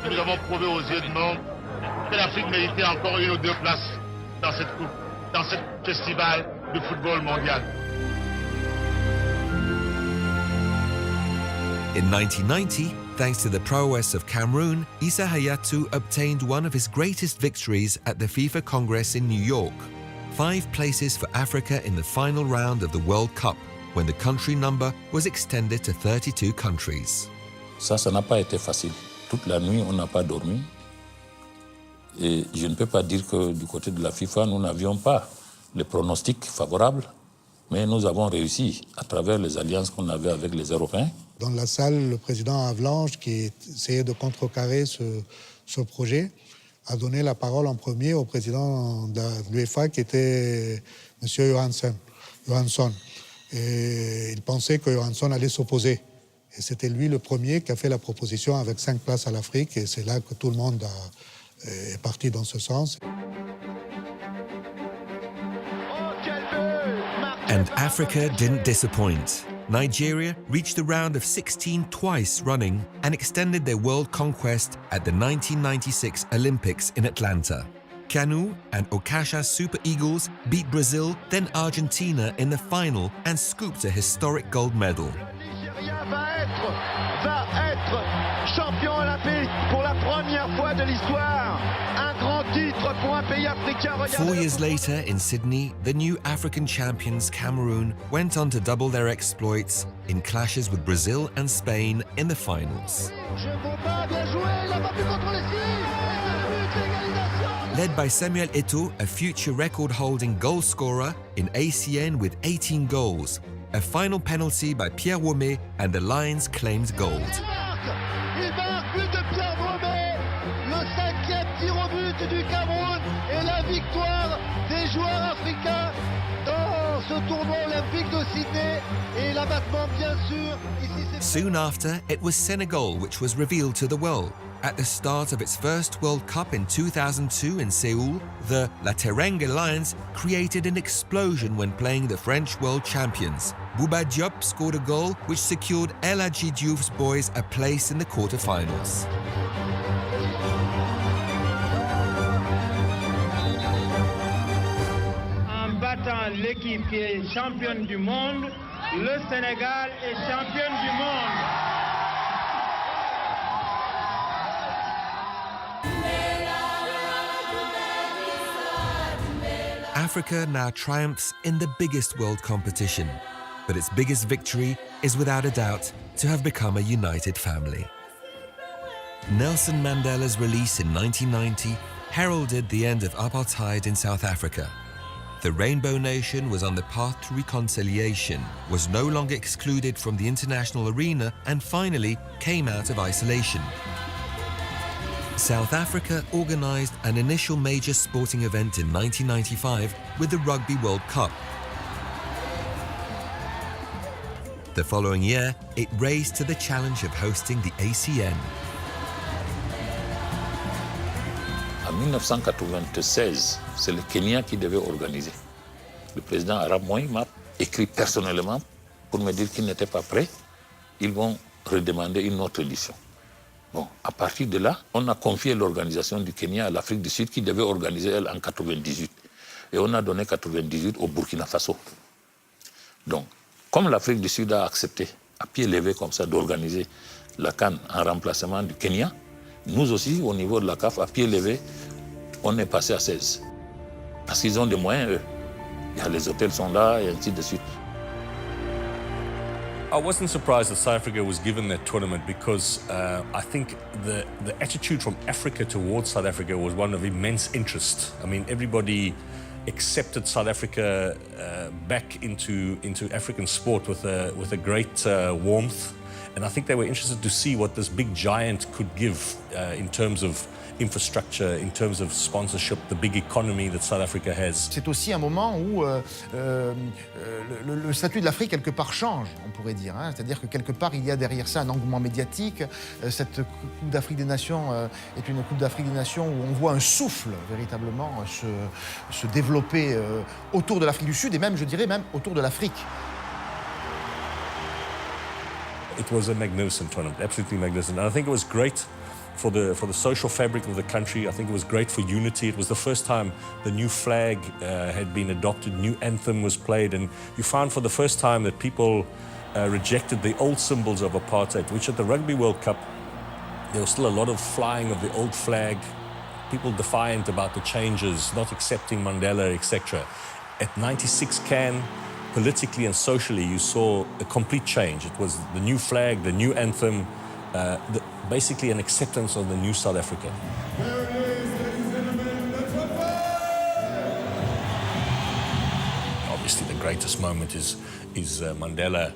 que nous avons prouvé aux yeux du monde que l'Afrique méritait encore une ou deux places dans cette coupe, dans ce festival de football mondial. In 1990, thanks to the prowess of Cameroon, Issa Hayatou obtained one of his greatest victories at the FIFA Congress in New York. 5 places for Africa in the final round of the World Cup, when the country number was extended to 32 countries. Ça n'a pas été facile. Toute la nuit, on n'a pas dormi. Et je ne peux pas dire que du côté de la FIFA, nous n'avions pas les pronostics favorables, mais nous avons réussi à travers les alliances qu'on avait avec les Européens. Dans la salle, le président Avalanche, qui essayait de contrecarrer ce projet, a donné la parole en premier au président de l'UEFA, qui était M. Johansson. Et il pensait que Johansson allait s'opposer. Et c'était lui le premier qui a fait la proposition avec 5 places à l'Afrique. Et c'est là que tout le monde est parti dans ce sens. And Africa didn't disappoint. Nigeria reached the round of 16 twice running and extended their world conquest at the 1996 Olympics in Atlanta. Kanu and Okasha Super Eagles beat Brazil, then Argentina in the final and scooped a historic gold medal. Nigeria va être champion olympique pour la première fois de l'histoire. Un grand titre pour un pays africain. 4 years later in Sydney, the new African champions Cameroon went on to double their exploits in clashes with Brazil and Spain in the finals. Led by Samuel Eto'o, a future record-holding goal scorer in ACN with 18 goals, a final penalty by Pierre Womé, and the Lions claimed gold. Il marque but de Pierre Womé, le 5e tir au but du Cameroun et la victoire des joueurs africains dans ce tournoi olympique de Sydney et l'abattement bien sûr. Soon after, it was Senegal which was revealed to the world. At the start of its first World Cup in 2002 in Seoul, the La Teranga Lions created an explosion when playing the French world champions. Bouba Diop scored a goal which secured El Hadji Diouf's boys a place in the quarter-finals. En battant l'équipe qui est championne du monde, le Sénégal est championne du monde. Africa now triumphs in the biggest world competition, but its biggest victory is without a doubt to have become a united family. Nelson Mandela's release in 1990 heralded the end of apartheid in South Africa. The Rainbow Nation was on the path to reconciliation, was no longer excluded from the international arena, and finally came out of isolation. South Africa organised an initial major sporting event in 1995 with the Rugby World Cup. The following year, it raised to the challenge of hosting the ACN. En 1996, c'est le Kenya qui devait organiser. Le président arabe Moi m'a écrit personnellement pour me dire qu'il n'était pas prêt. Ils vont redemander une autre édition. Bon, à partir de là, on a confié l'organisation du Kenya à l'Afrique du Sud qui devait organiser elle en 98. Et on a donné 98 au Burkina Faso. Donc, comme l'Afrique du Sud a accepté, à pied levé comme ça, d'organiser la CAN en remplacement du Kenya, nous aussi, au niveau de la CAF, à pied levé, on est passé à 16. Parce qu'ils ont des moyens, eux. Les hôtels sont là, et ainsi de suite. I wasn't surprised that South Africa was given that tournament because I think the attitude from Africa towards South Africa was one of immense interest. I mean, everybody accepted South Africa back into African sport with a great warmth. And I think they were interested to see what this big giant could give in terms of infrastructure, in terms of sponsorship, the big economy that South Africa has. C'est aussi un moment où le statut de l'Afrique, quelque part, change, on pourrait dire. Hein. C'est-à-dire que, quelque part, il y a derrière ça un engouement médiatique. Cette Coupe d'Afrique des Nations est une Coupe d'Afrique des Nations où on voit un souffle, véritablement, se développer autour de l'Afrique du Sud et même, je dirais, même autour de l'Afrique. It was a magnificent tournament, absolutely magnificent. And I think it was great for the social fabric of the country. I think it was great for unity. It was the first time the new flag had been adopted, new anthem was played, and you found for the first time that people rejected the old symbols of apartheid, which at the Rugby World Cup, there was still a lot of flying of the old flag, people defiant about the changes, not accepting Mandela, etc. At 96 CAN, politically and socially, you saw a complete change. It was the new flag, the new anthem, basically an acceptance of the new South Africa. Obviously, the greatest moment is Mandela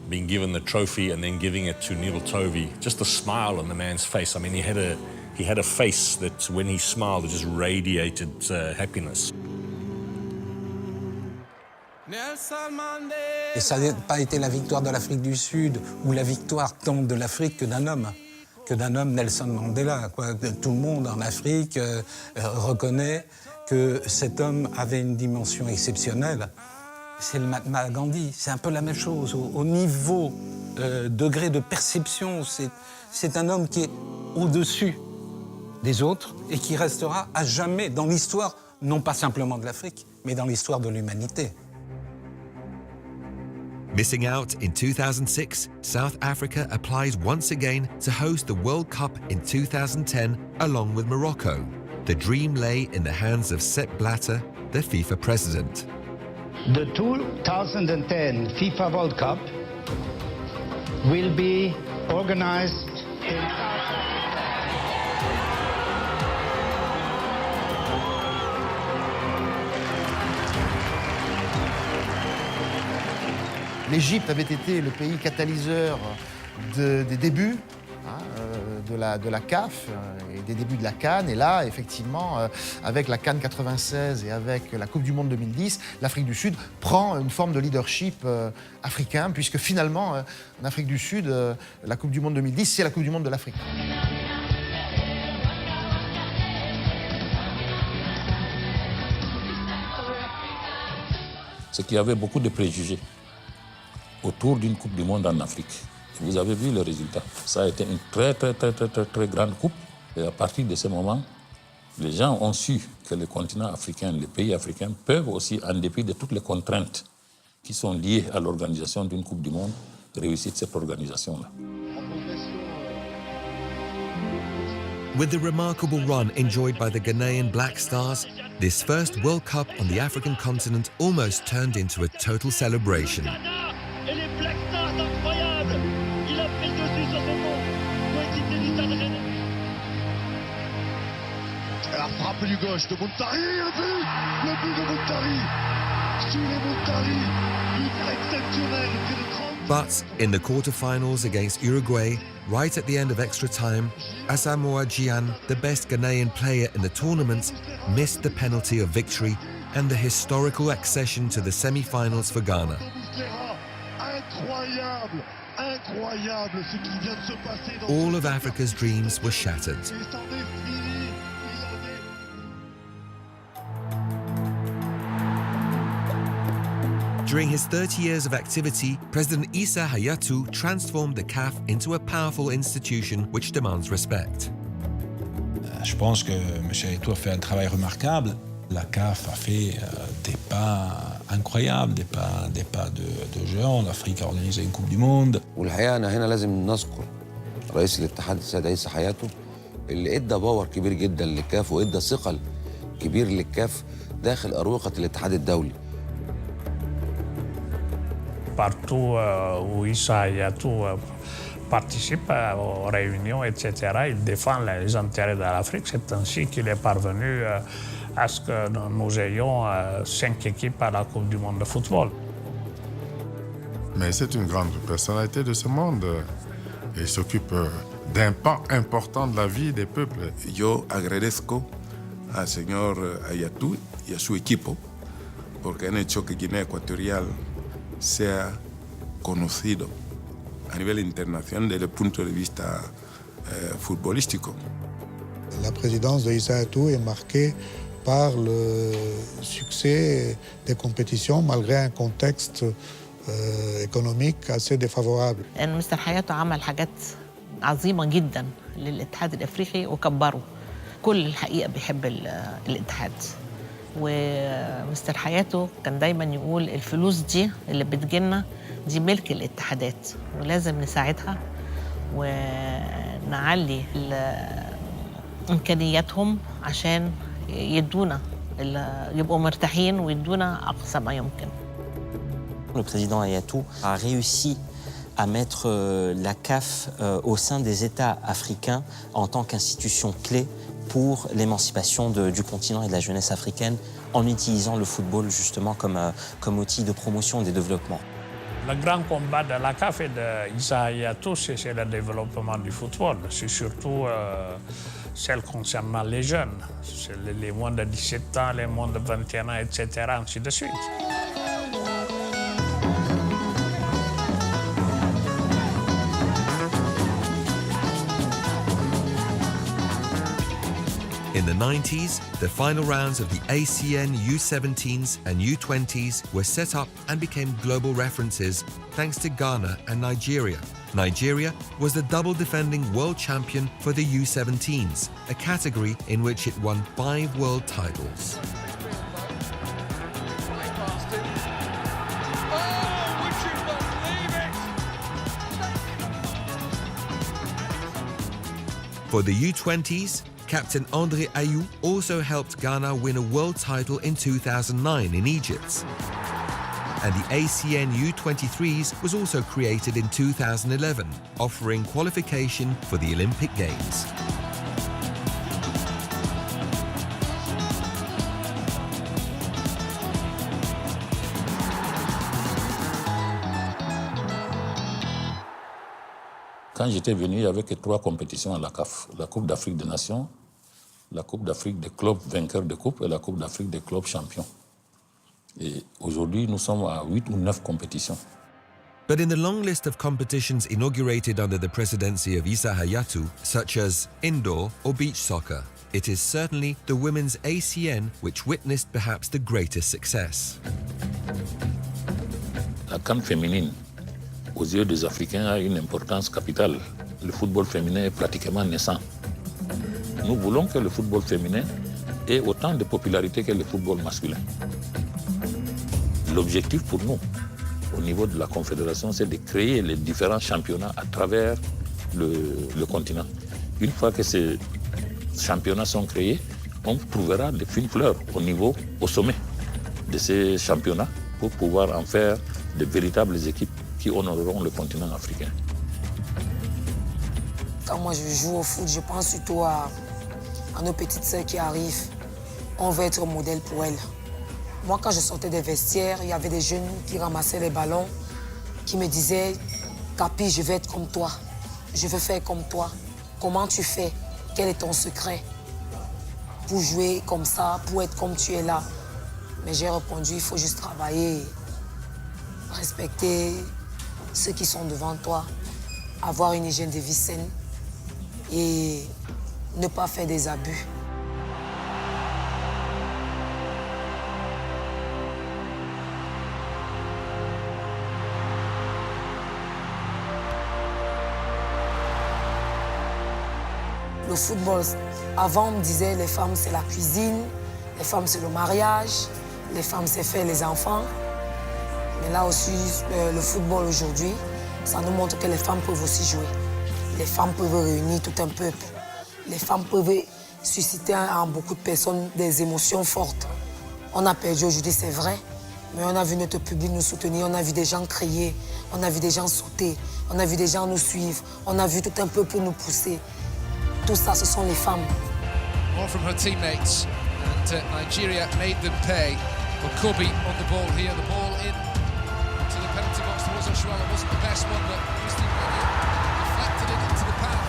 being given the trophy and then giving it to Neil Tovey. Just the smile on the man's face. I mean, he had a face that when he smiled, it just radiated happiness. Et ça n'a pas été la victoire de l'Afrique du Sud ou la victoire tant de l'Afrique que d'un homme Nelson Mandela, quoi. Tout le monde en Afrique reconnaît que cet homme avait une dimension exceptionnelle. C'est le Mahatma Gandhi, c'est un peu la même chose. Au niveau degré de perception, c'est un homme qui est au-dessus des autres et qui restera à jamais dans l'histoire, non pas simplement de l'Afrique, mais dans l'histoire de l'humanité. Missing out in 2006, South Africa applies once again to host the World Cup in 2010 along with Morocco. The dream lay in the hands of Sepp Blatter, the FIFA president. The 2010 FIFA World Cup will be organized in L'Égypte avait été le pays catalyseur des débuts de la CAF et des débuts de la CAN. Et là, effectivement, avec la CAN 96 et avec la Coupe du Monde 2010, l'Afrique du Sud prend une forme de leadership africain, puisque finalement, en Afrique du Sud, la Coupe du Monde 2010, c'est la Coupe du Monde de l'Afrique. C'est qu'il y avait beaucoup de préjugés autour d'une Coupe du Monde en Afrique. Vous avez vu le résultat. Ça a été une très grande coupe. Et à partir de ce moment, les gens ont su que le continent africain, les pays africains peuvent aussi, en dépit de toutes les contraintes qui sont liées à l'organisation d'une Coupe du Monde, réussir cette organisation-là. With the remarkable run enjoyed by the Ghanaian Black Stars, this first World Cup on the African continent almost turned into a total celebration. Et les Black Stars, incroyable! Il a pris le dessus sur son coéquipier du Stade Rennais. La frappe du gauche de Montari, le but de Montari! Souley Montari, but exceptionnel, pénétrant. But in the quarter-finals against Uruguay, right at the end of extra time, Asamoah Gyan, the best Ghanaian player in the tournament, missed the penalty of victory and the historical accession to the semi-finals for Ghana. Incroyable, incroyable ce qui vient de se passer dans All of Africa's dreams were shattered. During his 30 years of activity, President Issa Hayatou transformed the CAF into a powerful institution which demands respect. Je pense que M. Hayatou a fait un travail remarquable. La CAF a fait des pas incroyables, des pas de géants. L'Afrique a organisé une Coupe du Monde. والحقيقة أنا هنا لازم نذكر رئيس الاتحاد السيد عيسى حياته اللي ادى باور كبير جدا للكاف وادى ثقل كبير للكاف داخل أروقة الاتحاد الدولي. Partout où Issa Hayatou participe aux réunions, etc., il défend les intérêts de l'Afrique. C'est ainsi qu'il est parvenu à ce que nous ayons 5 équipes à la Coupe du Monde de football. Mais c'est une grande personnalité de ce monde. Il s'occupe d'un pan important de la vie des peuples. Yo agradezco al señor Hayatou y a su equipo porque han hecho que Guinea Ecuatorial sea conocido a nivel internacional desde el punto de vista futbolístico. La présidence de Issa Hayatou est marquée par le succès des compétitions malgré un contexte économique assez défavorable. مستر حياته عمل حاجات عظيمة جدا للاتحاد الأفريقي وكبره. كل الحقيقة بيحب الاتحاد. ومستر حياته كان دايما يقول الفلوس دي اللي بتجيلنا دي ملك الاتحادات ولازم نساعدها ونعلي إمكانياتهم عشان يدونا يبقوا مرتاحين ويدونا أقصى ما يمكن. Le président Hayatou a réussi à mettre la CAF au sein des États africains en tant qu'institution clé pour l'émancipation du continent et de la jeunesse africaine en utilisant le football justement comme outil de promotion et de développement. Le grand combat de la CAF et d'Issa Hayatou, c'est le développement du football. C'est surtout celle concernant les jeunes, les moins de 17 ans, les moins de 21 ans, etc., ainsi de suite. In the 90s, the final rounds of the ACN U17s and U20s were set up and became global references thanks to Ghana and Nigeria. Nigeria was the double defending world champion for the U17s, a category in which it won 5 world titles. For the U20s, Captain André Ayou also helped Ghana win a world title in 2009 in Egypt. And the ACN U23s was also created in 2011, offering qualification for the Olympic Games. Quand j'étais venu, il y avait que 3 compétitions à la CAF. La Coupe d'Afrique des Nations, la Coupe d'Afrique des clubs vainqueurs de coupe et la Coupe d'Afrique des clubs champions. Et aujourd'hui, nous sommes à 8 ou 9 compétitions. But in the long list of competitions inaugurated under the presidency of Issa Hayatou, such as indoor or beach soccer, it is certainly the women's ACN which witnessed perhaps the greatest success. La CAN féminine, aux yeux des Africains, a une importance capitale. Le football féminin est pratiquement naissant. Nous voulons que le football féminin ait autant de popularité que le football masculin. L'objectif pour nous, au niveau de la Confédération, c'est de créer les différents championnats à travers le continent. Une fois que ces championnats sont créés, on trouvera des fines fleurs au sommet de ces championnats pour pouvoir en faire de véritables équipes qui honoreront le continent africain. Quand moi je joue au foot, je pense surtout à nos petites sœurs qui arrivent. On veut être modèle pour elles. Moi, quand je sortais des vestiaires, il y avait des jeunes qui ramassaient les ballons, qui me disaient « Capi, je veux être comme toi. Je veux faire comme toi. Comment tu fais? Quel est ton secret pour jouer comme ça, pour être comme tu es là ?» Mais j'ai répondu « Il faut juste travailler, respecter ceux qui sont devant toi, avoir une hygiène de vie saine et ne pas faire des abus. » Le football, avant on me disait les femmes c'est la cuisine, les femmes c'est le mariage, les femmes c'est faire les enfants. Mais là aussi, le football aujourd'hui, ça nous montre que les femmes peuvent aussi jouer. Les femmes peuvent réunir tout un peuple. Les femmes peuvent susciter en beaucoup de personnes des émotions fortes. On a perdu aujourd'hui, c'est vrai, mais on a vu notre public nous soutenir, on a vu des gens crier, on a vu des gens sauter, on a vu des gens nous suivre, on a vu tout un peuple nous pousser. Tout ça, ce sont les femmes. More from her teammates, and Nigeria made them pay. But Kobe on the ball here, the ball in to the penalty box towards Oshuala. Wasn't the best one, but Christine Rennie deflected it into the path.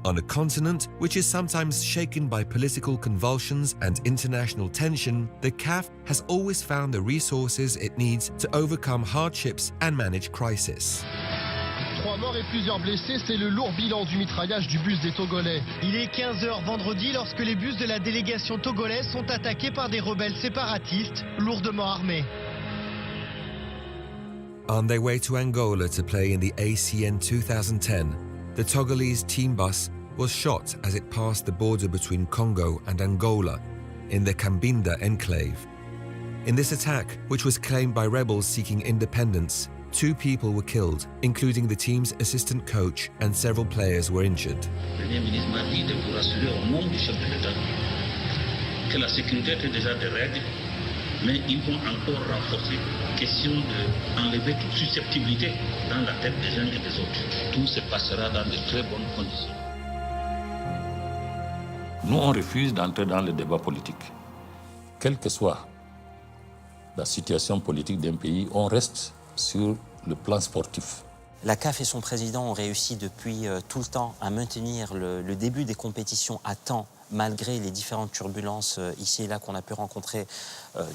On a continent which is sometimes shaken by political convulsions and international tension, the CAF has always found the resources it needs to overcome hardships and manage crisis. 3 morts et plusieurs blessés, c'est le lourd bilan du mitraillage du bus des Togolais. Il est 15h vendredi lorsque les bus de la délégation togolaise sont attaqués par des rebelles séparatistes lourdement armés. On their way to Angola to play in the ACN 2010, the Togolese team bus was shot as it passed the border between Congo and Angola in the Cambinda enclave. In this attack, which was claimed by rebels seeking independence, 2 people were killed, including the team's assistant coach, and several players were injured. Le Premier ministre m'a dit de vous rassurer au nom du chef de l'État que la sécurité était déjà de règle, mais ils vont encore renforcer. Question d'enlever toute susceptibilité dans la tête des uns et des autres. Tout se passera dans de très bonnes conditions. Nous, on refuse d'entrer dans le débat politique. Quelle que soit la situation politique d'un pays, on reste sur le plan sportif. La CAF et son président ont réussi depuis tout le temps à maintenir le début des compétitions à temps, malgré les différentes turbulences ici et là qu'on a pu rencontrer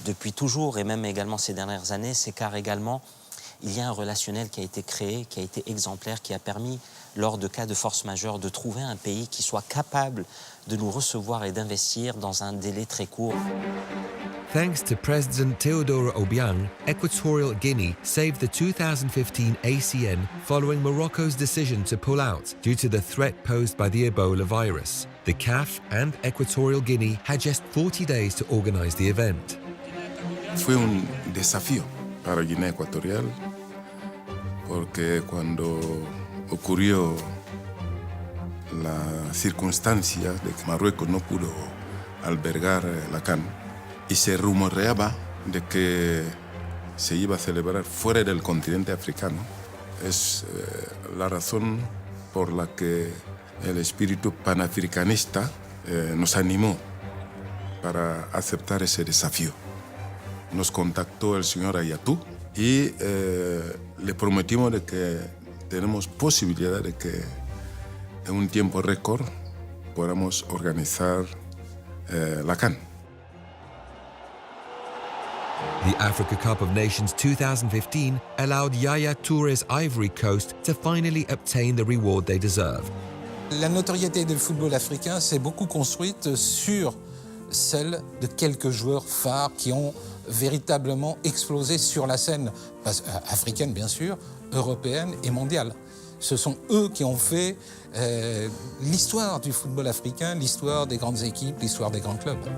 depuis toujours et même également ces dernières années. C'est car également, il y a un relationnel qui a été créé, qui a été exemplaire, qui a permis, lors de cas de force majeure, de trouver un pays qui soit capable de nous recevoir et d'investir dans un délai très court. Thanks to President Teodoro Obiang, Equatorial Guinea saved the 2015 ACN following Morocco's decision to pull out due to the threat posed by the Ebola virus. The CAF and Equatorial Guinea had just 40 days to organize the event. Fue un desafío para Guinea Ecuatorial porque cuando ocurrió la circunstancia de que Marruecos no pudo albergar la CAN y se rumoreaba de que se iba a celebrar fuera del continente africano, es la razón por la que el espíritu panafricanista nos animó para aceptar ese desafío. Nos contactó el señor Hayatou y le prometimos de que tenemos posibilidad de que en un tiempo récord podamos organizar la CAN. The Africa Cup of Nations 2015 allowed Yaya Touré's Ivory Coast to finally obtain the reward they deserve. La notoriété du football africain s'est beaucoup construite sur celle de quelques joueurs phares qui ont véritablement explosé sur la scène africaine, bien sûr, européenne et mondiale. Ce sont eux qui ont fait l'histoire du football africain, l'histoire des grandes équipes, l'histoire des grands clubs.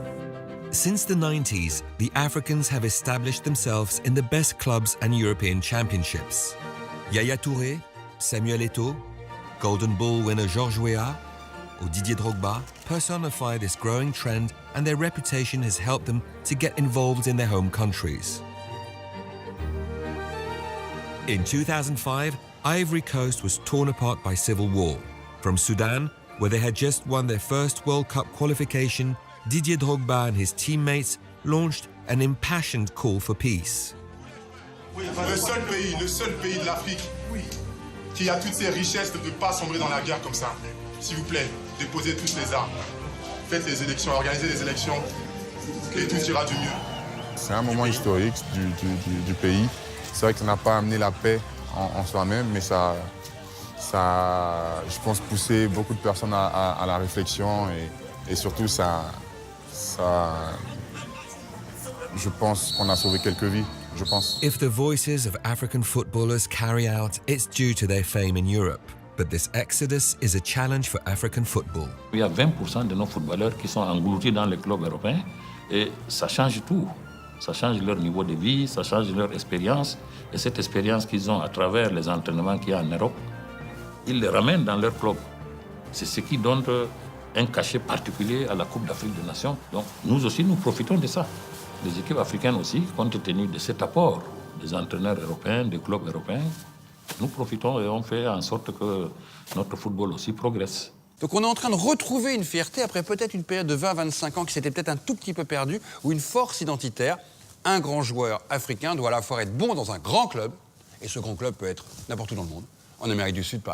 Since the 90s, the Africans have established themselves in the best clubs and European championships. Yaya Touré, Samuel Eto'o, Golden Ball winner Georges Weah, or Didier Drogba personify this growing trend, and their reputation has helped them to get involved in their home countries. In 2005, Ivory Coast was torn apart by civil war. From Sudan, where they had just won their first World Cup qualification, Didier Drogba and his teammates launched an impassioned call for peace. Le seul pays de l'Afrique qui a toutes ces richesses de ne pas sombrer dans la guerre comme ça. S'il vous plaît, déposez tous les armes. Faites les élections, organisez les élections et tout ira du mieux. C'est un moment historique du pays. C'est vrai que ça n'a pas amené la paix en soi-même, mais ça, je pense, poussé beaucoup de personnes à la réflexion et surtout, je pense qu'on a sauvé quelques vies, je pense. If the voices of African footballers carry out, it's due to their fame in Europe. But this exodus is a challenge for African football. Il y a 20% de nos footballeurs qui sont engloutis dans les clubs européens et ça change tout. Ça change leur niveau de vie, ça change leur expérience. Et cette expérience qu'ils ont à travers les entraînements qu'il y a en Europe, ils les ramènent dans leur club. C'est ce qui donne un cachet particulier à la Coupe d'Afrique des Nations. Donc nous aussi, nous profitons de ça. Les équipes africaines aussi, compte tenu de cet apport des entraîneurs européens, des clubs européens, nous profitons et on fait en sorte que notre football aussi progresse. Donc on est en train de retrouver une fierté après peut-être une période de 20-25 ans qui s'était peut-être un tout petit peu perdue, ou une force identitaire. Un grand joueur africain doit à la fois être bon dans un grand club, et ce grand club peut être n'importe où dans le monde, en Amérique du Sud par exemple.